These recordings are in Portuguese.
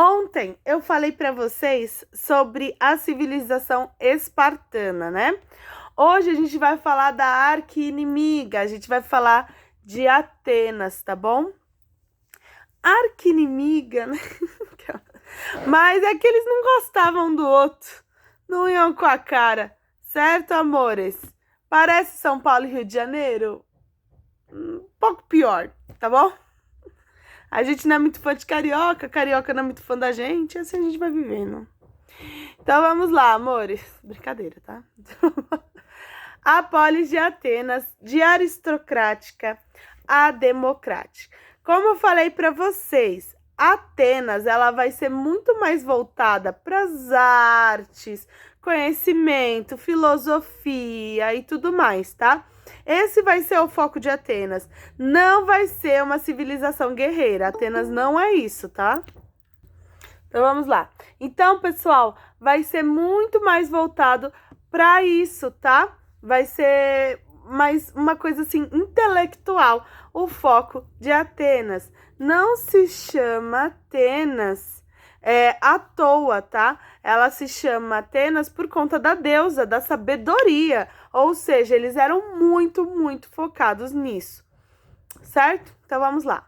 Ontem eu falei para vocês sobre a civilização espartana, né? Hoje a gente vai falar da arqui-inimiga, a gente vai falar de Atenas, tá bom? Arqui-inimiga, né? Mas é que eles não gostavam do outro, não iam com a cara, certo, amores? Parece São Paulo e Rio de Janeiro? Um pouco pior, tá bom? A gente não é muito fã de carioca, carioca não é muito fã da gente, assim a gente vai vivendo. Então vamos lá, amores. Brincadeira, tá? A polis de Atenas, de aristocrática a democrática. Como eu falei para vocês, Atenas ela vai ser muito mais voltada para as artes, conhecimento, filosofia e tudo mais, tá? Esse vai ser o foco de Atenas. Não vai ser uma civilização guerreira. Atenas não é isso, tá? Então vamos lá. Então, pessoal, vai ser muito mais voltado para isso, tá? Vai ser mais uma coisa assim intelectual, o foco de Atenas. Não se chama Atenas à toa, tá? Ela se chama Atenas por conta da deusa, da sabedoria. Ou seja, eles eram muito focados nisso, certo? Então vamos lá.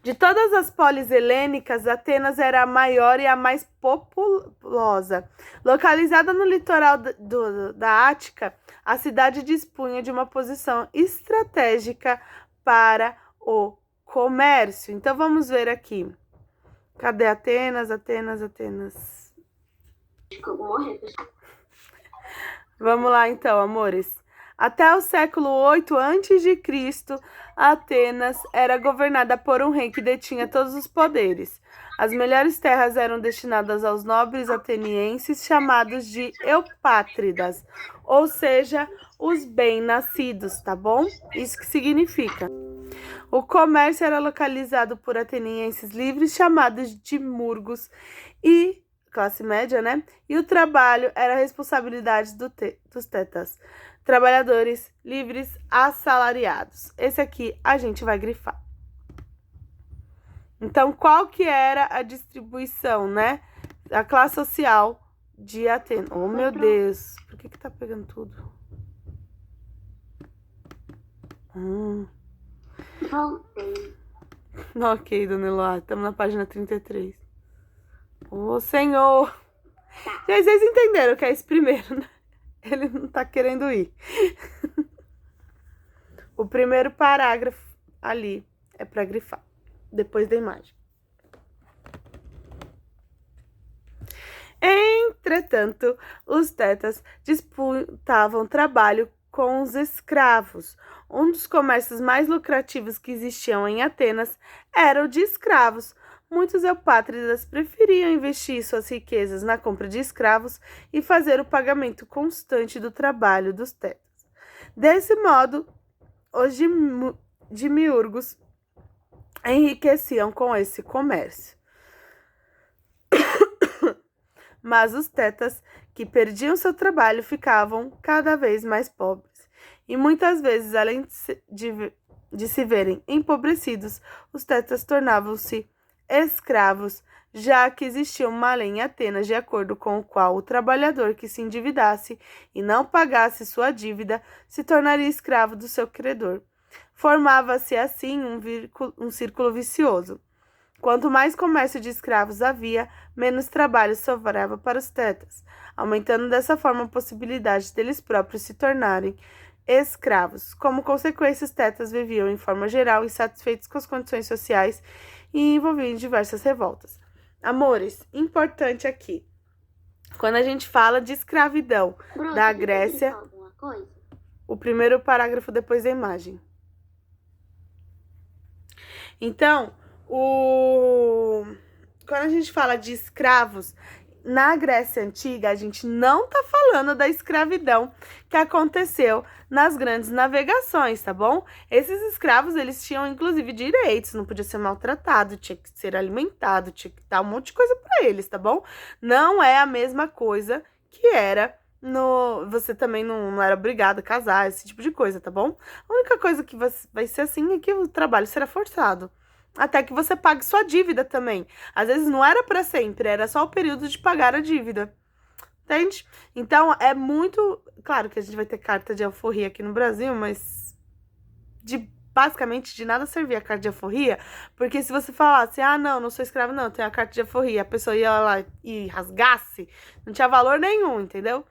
De todas as polis helênicas, Atenas era a maior e a mais populosa. Localizada no litoral da Ática, a cidade dispunha de uma posição estratégica para o comércio. Então, vamos ver aqui. Cadê Atenas? Atenas. Vamos lá, então, amores. Até o século 8 a.C., Atenas era governada por um rei que detinha todos os poderes. As melhores terras eram destinadas aos nobres atenienses, chamados de eupátridas, ou seja, os bem-nascidos, tá bom? Isso que significa. O comércio era localizado por atenienses livres, chamados de murgos, e classe média, né? E o trabalho era a responsabilidade dos tetas. Trabalhadores livres assalariados. Esse aqui a gente vai grifar. Então, qual que era a distribuição, né? A classe social de Atenas. Oh, meu Deus. Por que tá pegando tudo? Voltei. Ok, dona Eloá. Estamos na página 33. Ô, Senhor. Já vocês entenderam que é esse primeiro, né? Ele não tá querendo ir. O primeiro parágrafo ali é para grifar, depois da imagem. Entretanto, os tetas disputavam trabalho com os escravos. Um dos comércios mais lucrativos que existiam em Atenas era o de escravos. Muitos eupátridas preferiam investir suas riquezas na compra de escravos e fazer o pagamento constante do trabalho dos tetas. Desse modo, os demiurgos enriqueciam com esse comércio. Mas os tetas, que perdiam seu trabalho, ficavam cada vez mais pobres. E muitas vezes, além de se verem empobrecidos, os tetas tornavam-se escravos, já que existia uma lei em Atenas de acordo com o qual o trabalhador que se endividasse e não pagasse sua dívida se tornaria escravo do seu credor. Formava-se assim um círculo vicioso. Quanto mais comércio de escravos havia, menos trabalho sobrava para os tetas, aumentando dessa forma a possibilidade deles próprios se tornarem escravos. Como consequência, os tetas viviam em forma geral insatisfeitos com as condições sociais e envolviam em diversas revoltas. Amores, importante aqui, quando a gente fala de escravidão da Grécia, o primeiro parágrafo depois da imagem. Então, quando a gente fala de escravos, na Grécia Antiga, a gente não tá falando da escravidão que aconteceu nas grandes navegações, tá bom? Esses escravos, eles tinham, inclusive, direitos, não podia ser maltratado, tinha que ser alimentado, tinha que dar um monte de coisa para eles, tá bom? Não é a mesma coisa que era você também não era obrigado a casar, esse tipo de coisa, tá bom? A única coisa que vai ser assim é que o trabalho será forçado. até que você pague sua dívida também. Às vezes não era para sempre, era só o período de pagar a dívida. Entende? Então, é muito... Claro que a gente vai ter carta de alforria aqui no Brasil, mas basicamente de nada servia a carta de alforria, porque se você falasse, ah, não sou escravo, não, tenho a carta de alforria, a pessoa ia lá e rasgasse, não tinha valor nenhum, entendeu?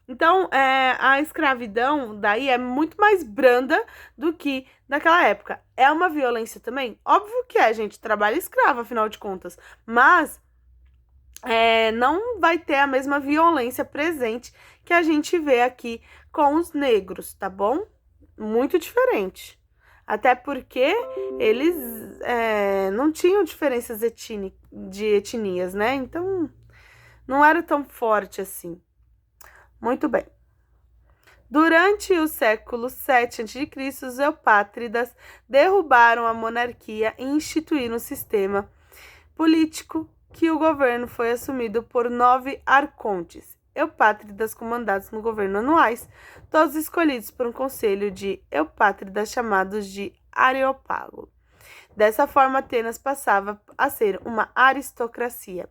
Então, a escravidão daí é muito mais branda do que naquela época. É uma violência também? Óbvio que é, gente, trabalho escravo, afinal de contas, mas não vai ter a mesma violência presente que a gente vê aqui com os negros, tá bom? Muito diferente. Até porque eles não tinham diferenças de etnias, né? Então, não era tão forte assim. Muito bem. Durante o século VII a.C., os eupátridas derrubaram a monarquia e instituíram um sistema político que o governo foi assumido por 9 arcontes, eupátridas com mandatos no governo anuais, todos escolhidos por um conselho de eupátridas chamados de Areópago. Dessa forma, Atenas passava a ser uma aristocracia.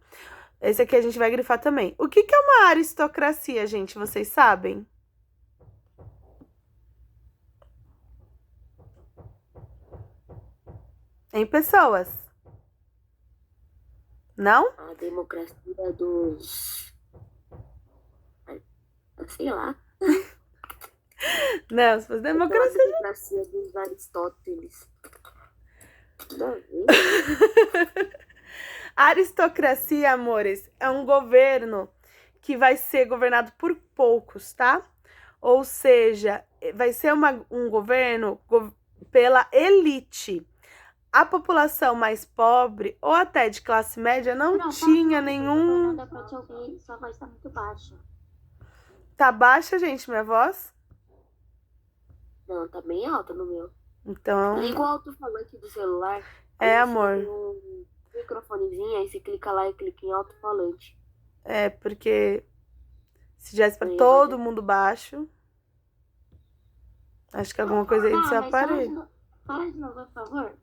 Esse aqui a gente vai grifar também. O que é uma aristocracia, gente? Vocês sabem? Em pessoas? Não? A democracia dos... Sei lá. Não, se fosse democracia... A democracia dos Aristóteles. Não, Aristocracia, amores, é um governo que vai ser governado por poucos, tá? Ou seja, vai ser um governo pela elite. A população mais pobre ou até de classe média não tinha nenhum... Não dá pra te ouvir, sua voz tá muito baixa. Tá baixa, gente, minha voz? Não, tá bem alta no meu. Então... Liga o alto-falante do celular. Amor. Tem um microfonezinho, aí você clica lá e clica em alto-falante. Porque se tivesse pra todo mundo baixo, acho que alguma coisa aí do seu aparelho. Fala de novo, por favor.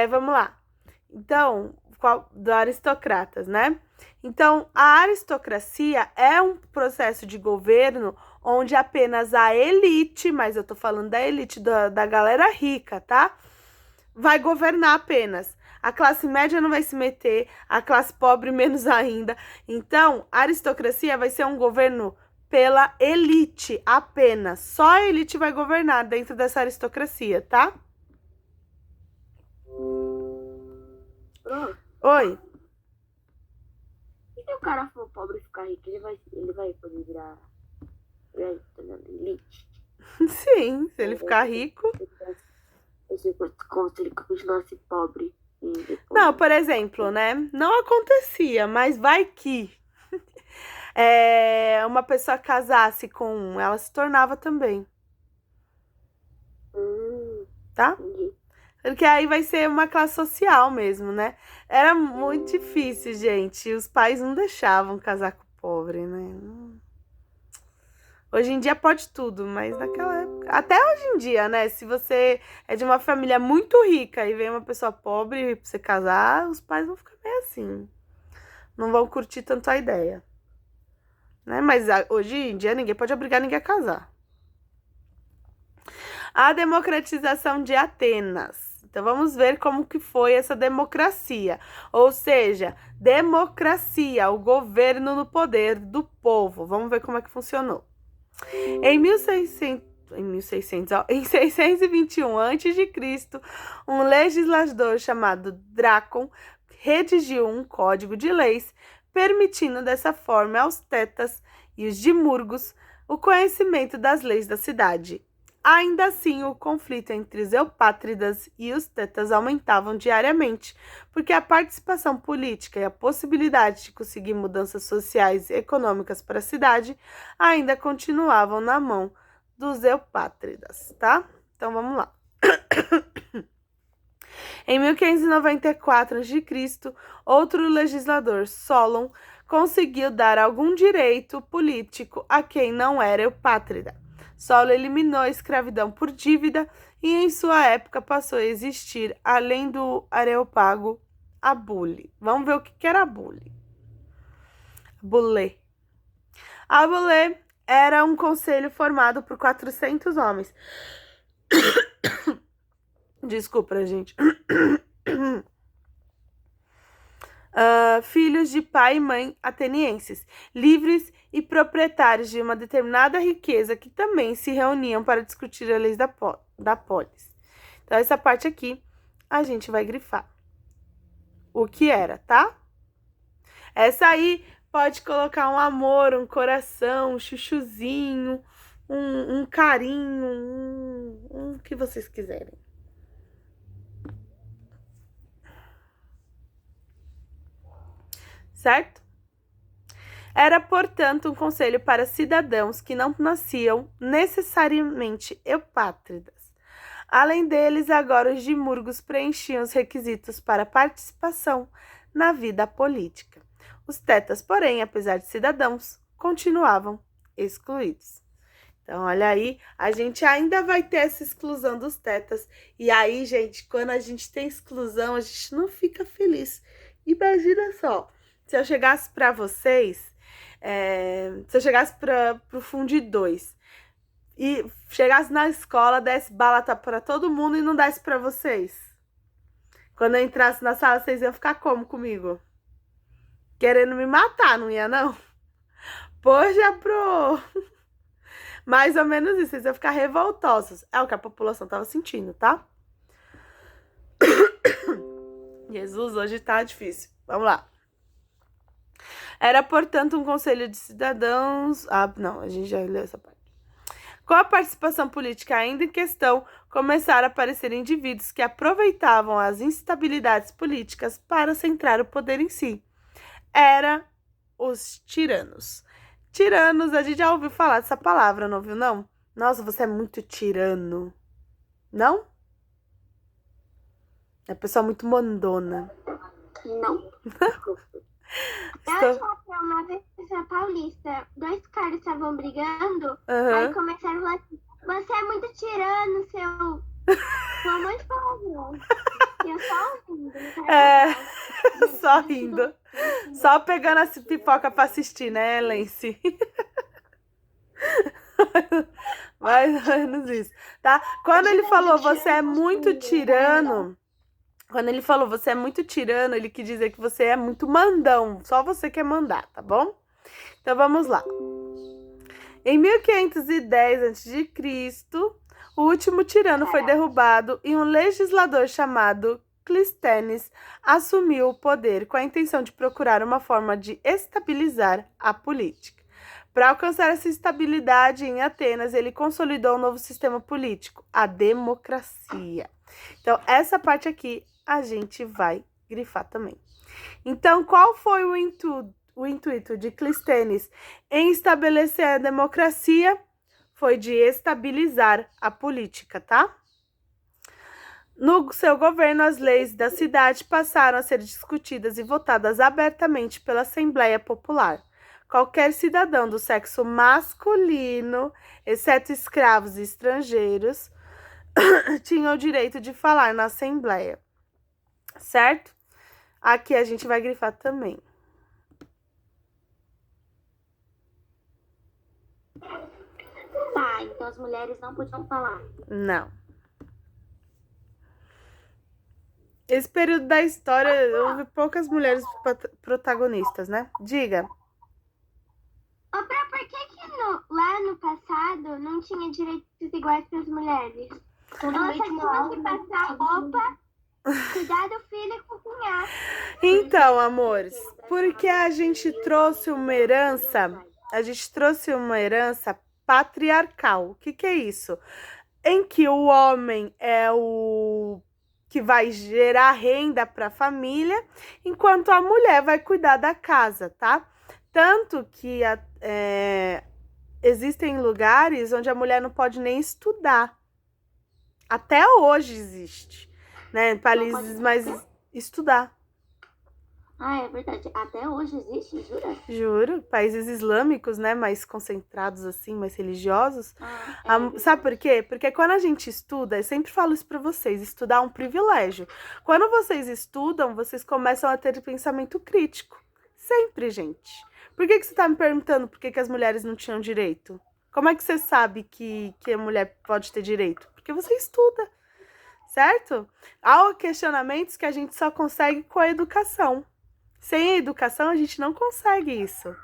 Vamos lá. Então, do aristocratas, né? Então, a aristocracia é um processo de governo onde apenas a elite, mas eu tô falando da elite, da galera rica, tá? Vai governar apenas. A classe média não vai se meter, a classe pobre menos ainda. Então, a aristocracia vai ser um governo pela elite apenas. Só a elite vai governar dentro dessa aristocracia, tá? Oi. E se o cara for pobre e ficar rico, ele vai poder virar elite? Sim, se ele ficar rico. Como se ele continuasse pobre. Não, por exemplo, né? Não acontecia, mas vai que uma pessoa casasse com um, ela se tornava também. Tá? Entendi. Porque aí vai ser uma classe social mesmo, né? Era muito difícil, gente. Os pais não deixavam casar com pobre, né? Hoje em dia pode tudo, mas naquela época... Até hoje em dia, né? Se você é de uma família muito rica e vem uma pessoa pobre pra você casar, os pais vão ficar meio assim. Não vão curtir tanto a ideia. Né? Mas hoje em dia ninguém pode obrigar ninguém a casar. A democratização de Atenas. Então, vamos ver como que foi essa democracia. Ou seja, democracia, o governo no poder do povo. Vamos ver como é que funcionou. Em 621 a.C., um legislador chamado Drácon redigiu um código de leis, permitindo dessa forma aos tetas e os dimurgos o conhecimento das leis da cidade. Ainda assim, o conflito entre os eupátridas e os tetas aumentavam diariamente, porque a participação política e a possibilidade de conseguir mudanças sociais e econômicas para a cidade ainda continuavam na mão dos eupátridas, tá? Então, vamos lá. Em 1594 a.C., outro legislador, Solon, conseguiu dar algum direito político a quem não era eupátrida. Saulo eliminou a escravidão por dívida e em sua época passou a existir, além do Areópago, a bule. Vamos ver o que era a bule. Bulê. A bulê era um conselho formado por 400 homens. Desculpa, gente. Filhos de pai e mãe atenienses, livres e proprietários de uma determinada riqueza que também se reuniam para discutir as leis da polis. Então, essa parte aqui a gente vai grifar o que era, tá? Essa aí pode colocar um amor, um coração, um chuchuzinho, um carinho, um que vocês quiserem. Certo? Era, portanto, um conselho para cidadãos que não nasciam necessariamente eupátridas. Além deles, agora os dimurgos preenchiam os requisitos para participação na vida política. Os tetas, porém, apesar de cidadãos, continuavam excluídos. Então, olha aí, a gente ainda vai ter essa exclusão dos tetas. E aí, gente, quando a gente tem exclusão, a gente não fica feliz. Imagina só, se eu chegasse para vocês, se eu chegasse para o Fundo 2 e chegasse na escola, desse balata para todo mundo e não desse para vocês. Quando eu entrasse na sala, vocês iam ficar como comigo? Querendo me matar, não ia não? Poxa, pro... Mais ou menos isso, vocês iam ficar revoltosos. É o que a população tava sentindo, tá? Jesus, hoje tá difícil. Vamos lá. Era, portanto, um conselho de cidadãos... não, a gente já leu essa parte. Com a participação política ainda em questão, começaram a aparecer indivíduos que aproveitavam as instabilidades políticas para centrar o poder em si. Era os tiranos. Tiranos, a gente já ouviu falar dessa palavra, não ouviu, não? Nossa, você é muito tirano. Não? É pessoa muito mandona. Não. Estou... Eu achava que uma vez na Paulista, dois caras estavam brigando, Uhum. aí começaram a falar assim, você é muito tirano, seu... Foi um monte de palavrão. E eu só rindo. Só rindo. Só pegando essa pipoca pra assistir, né, Lenci? Mais ou menos isso, tá? Quando ele falou, você é muito tirano... Quando ele falou, você é muito tirano, ele quis dizer que você é muito mandão. Só você quer mandar, tá bom? Então, vamos lá. Em 1510 a.C., o último tirano foi derrubado e um legislador chamado Clístenes assumiu o poder com a intenção de procurar uma forma de estabilizar a política. Para alcançar essa estabilidade em Atenas, ele consolidou um novo sistema político, a democracia. Então, essa parte aqui a gente vai grifar também. Então, qual foi o intuito de Clístenes em estabelecer a democracia? Foi de estabilizar a política, tá? No seu governo, as leis da cidade passaram a ser discutidas e votadas abertamente pela Assembleia Popular. Qualquer cidadão do sexo masculino, exceto escravos e estrangeiros, tinha o direito de falar na Assembleia. Certo? Aqui a gente vai grifar também. Tá, então as mulheres não podiam falar. Não. Esse período da história houve poucas mulheres protagonistas, né? Diga. Por que lá no passado não tinha direitos iguais para as mulheres? Elas só tinham que passar roupa, cuidar do filho e cozinhar. Então, amores, porque a gente trouxe uma herança patriarcal. O que é isso? Em que o homem é o que vai gerar renda para a família, enquanto a mulher vai cuidar da casa, tá? Tanto que existem lugares onde a mulher não pode nem estudar. Até hoje existe, né? Países mais estudar. Ah, é verdade. Até hoje existe, jura? Juro, países islâmicos, né, mais concentrados assim, mais religiosos. Ah, Sabe por quê? Porque quando a gente estuda, eu sempre falo isso pra vocês, estudar é um privilégio. Quando vocês estudam, vocês começam a ter pensamento crítico. Sempre, gente. Por que você tá me perguntando por que as mulheres não tinham direito? Como é que você sabe que a mulher pode ter direito? Porque você estuda, certo? Há questionamentos que a gente só consegue com a educação. Sem a educação, a gente não consegue isso.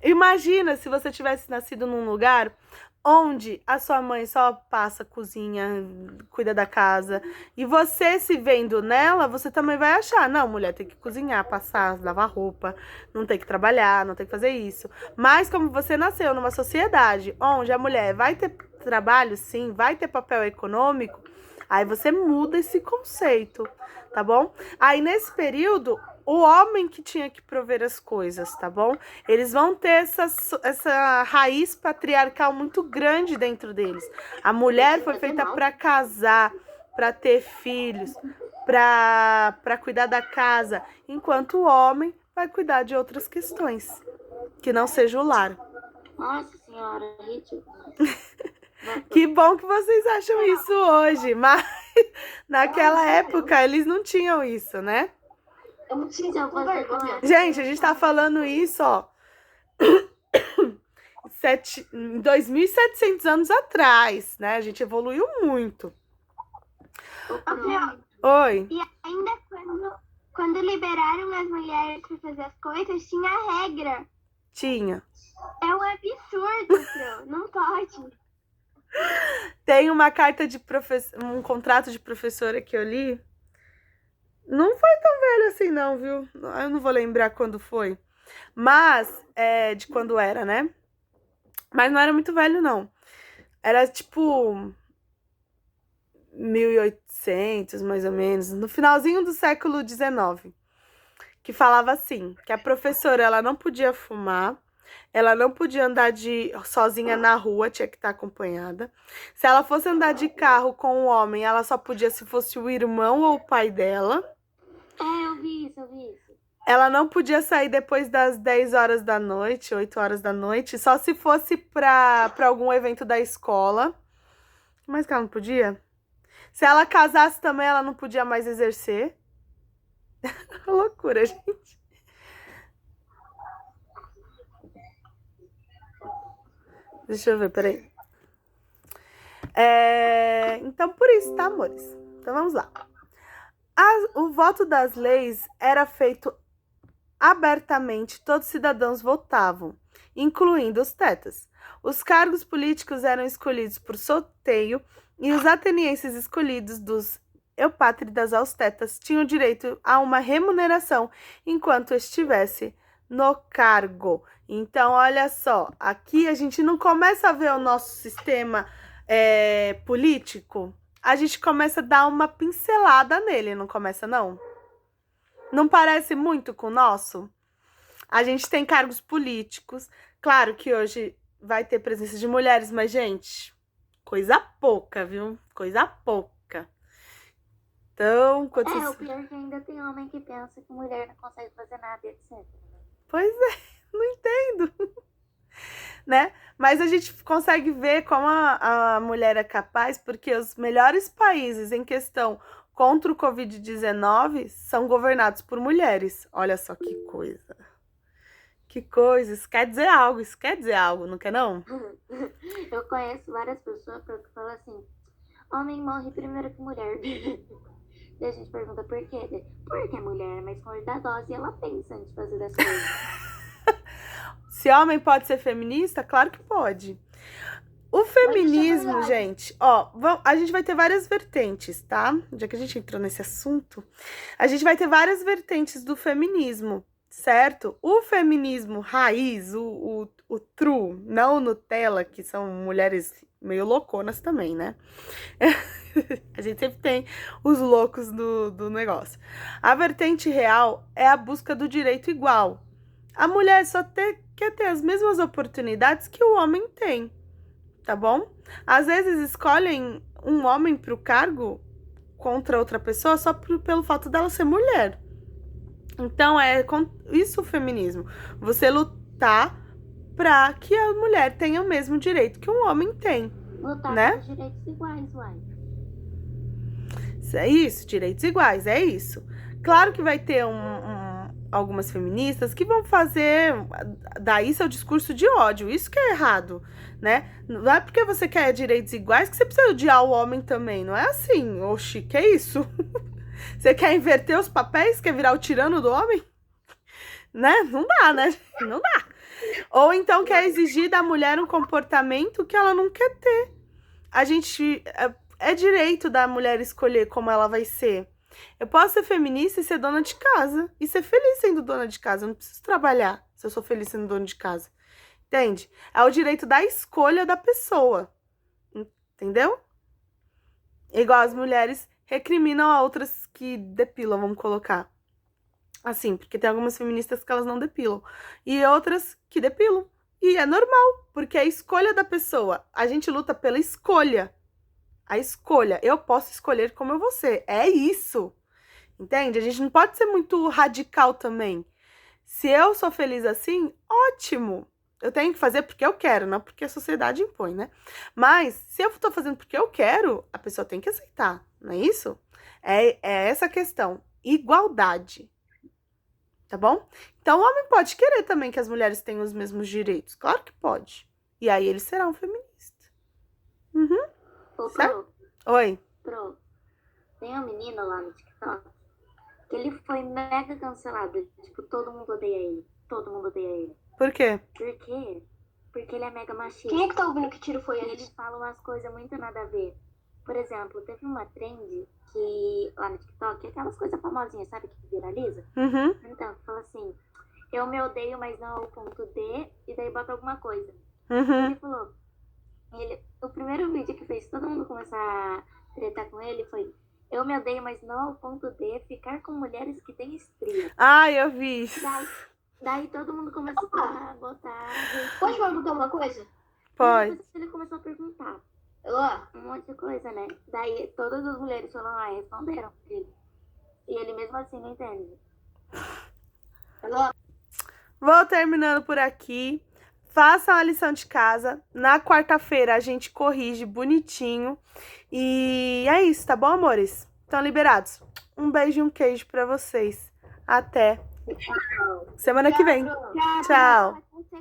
Imagina se você tivesse nascido num lugar onde a sua mãe só passa, cozinha, cuida da casa, e você se vendo nela, você também vai achar, não, mulher tem que cozinhar, passar, lavar roupa, não tem que trabalhar, não tem que fazer isso. Mas como você nasceu numa sociedade onde a mulher vai ter trabalho, sim, vai ter papel econômico, aí você muda esse conceito, tá bom? Aí nesse período, o homem que tinha que prover as coisas, tá bom? Eles vão ter essa raiz patriarcal muito grande dentro deles. A mulher foi feita para casar, para ter filhos, para cuidar da casa, enquanto o homem vai cuidar de outras questões, que não seja o lar. Nossa senhora, ridículo. Que bom que vocês acham isso hoje, mas naquela época eles não tinham isso, né? Eu não tinha Gente, a gente tá falando isso, ó, 2.700 anos atrás, né? A gente evoluiu muito. Oi. E ainda quando liberaram as mulheres para fazer as coisas, tinha regra. Tinha. É um absurdo, Pro. Não pode. Tem uma carta de um contrato de professora que eu li. Não foi tão velho assim, não, viu? Eu não vou lembrar quando foi. Mas, de quando era, né? Mas não era muito velho, não. Era tipo 1800, mais ou menos, no finalzinho do século XIX. Que falava assim, que a professora ela não podia fumar, ela não podia andar sozinha na rua, tinha que estar acompanhada. Se ela fosse andar de carro com um homem, ela só podia se fosse o irmão ou o pai dela. Eu vi isso. Ela não podia sair depois das 10 horas da noite, 8 horas da noite, só se fosse para algum evento da escola. Mas que ela não podia? Se ela casasse também, ela não podia mais exercer. Loucura, gente. Deixa eu ver, peraí. Então, por isso, tá, amores? Então, vamos lá. O voto das leis era feito abertamente, todos os cidadãos votavam, incluindo os tetas. Os cargos políticos eram escolhidos por sorteio e os atenienses escolhidos dos eupátridas aos tetas tinham direito a uma remuneração enquanto estivesse no cargo. Então, olha só, aqui a gente não começa a ver o nosso sistema político, a gente começa a dar uma pincelada nele, não começa não? Não parece muito com o nosso? A gente tem cargos políticos. Claro que hoje vai ter presença de mulheres, mas, gente, coisa pouca, viu? Coisa pouca. Então, o pior é que ainda tem homem que pensa que mulher não consegue fazer nada, etc. Pois é, não entendo. Né? Mas a gente consegue ver como a mulher é capaz, porque os melhores países em questão contra o Covid-19 são governados por mulheres. Olha só que coisa. Que coisa. Isso quer dizer algo, não quer não? Eu conheço várias pessoas que falam assim, homem morre primeiro que mulher. E a gente pergunta por quê? Porque a mulher é mais forte da dose e ela pensa antes de fazer das coisas. Se homem pode ser feminista? Claro que pode. O feminismo, gente, ó, a gente vai ter várias vertentes, tá? Já que a gente entrou nesse assunto, a gente vai ter várias vertentes do feminismo, certo? O feminismo raiz, o true, não o Nutella, que são mulheres meio louconas também, né? A gente sempre tem os loucos do negócio. A vertente real é a busca do direito igual. A mulher só quer ter as mesmas oportunidades que o homem tem. Tá bom? Às vezes escolhem um homem para o cargo contra outra pessoa só pelo fato dela ser mulher. Então, isso o feminismo. Você lutar pra que a mulher tenha o mesmo direito que um homem tem, Lutar né? pelos direitos iguais, uai. É isso, direitos iguais, é isso. Claro que vai ter algumas feministas que vão fazer daí seu discurso de ódio. Isso que é errado, né? Não é porque você quer direitos iguais que você precisa odiar o homem também. Não é assim, oxi, que isso? Você quer inverter os papéis? Quer virar o tirano do homem? Né? Não dá, né? Não dá. Ou então quer exigir da mulher um comportamento que ela não quer ter. A gente... É direito da mulher escolher como ela vai ser. Eu posso ser feminista e ser dona de casa. E ser feliz sendo dona de casa. Eu não preciso trabalhar se eu sou feliz sendo dona de casa. Entende? É o direito da escolha da pessoa. Entendeu? Igual as mulheres recriminam a outras que depilam, vamos colocar. Assim, porque tem algumas feministas que elas não depilam. E outras que depilam. E é normal, porque é a escolha da pessoa. A gente luta pela escolha. A escolha. Eu posso escolher como eu vou ser. É isso. Entende? A gente não pode ser muito radical também. Se eu sou feliz assim, ótimo. Eu tenho que fazer porque eu quero, não porque a sociedade impõe, né? Mas, se eu tô fazendo porque eu quero, a pessoa tem que aceitar, não é isso? É essa a questão. Igualdade. Tá bom? Então, o homem pode querer também que as mulheres tenham os mesmos direitos. Claro que pode. E aí ele será um feminista. Uhum. Ô, Certo? Oi. Pro, tem um menino lá no TikTok que ele foi mega cancelado. Tipo, todo mundo odeia ele. Todo mundo odeia ele. Por quê? Por quê? Porque ele é mega machista. Quem é que tá ouvindo que tiro foi E ele esse? fala umas coisas muito nada a ver. Por exemplo, teve uma trend que lá no TikTok, aquelas coisas famosinhas, sabe? Que viraliza. Uhum. Então, fala assim, eu me odeio, mas não ao ponto de, e daí bota alguma coisa. Uhum. Ele falou, o primeiro vídeo que fez todo mundo começar a tretar com ele foi, eu me odeio, mas não ao ponto de ficar com mulheres que têm estria. Ah, eu vi. Daí todo mundo começou a botar... Pode perguntar uma coisa? Pode. Depois ele começou a perguntar Elô? um monte de coisa, né? Daí todas as mulheres foram lá e responderam pra ele. E ele mesmo assim não entende. Elô? Vou terminando por aqui. Façam a lição de casa. Na quarta-feira a gente corrige bonitinho. E é isso, tá bom, amores? Estão liberados. Um beijo e um queijo pra vocês. Até semana que vem. Tchau. Tchau.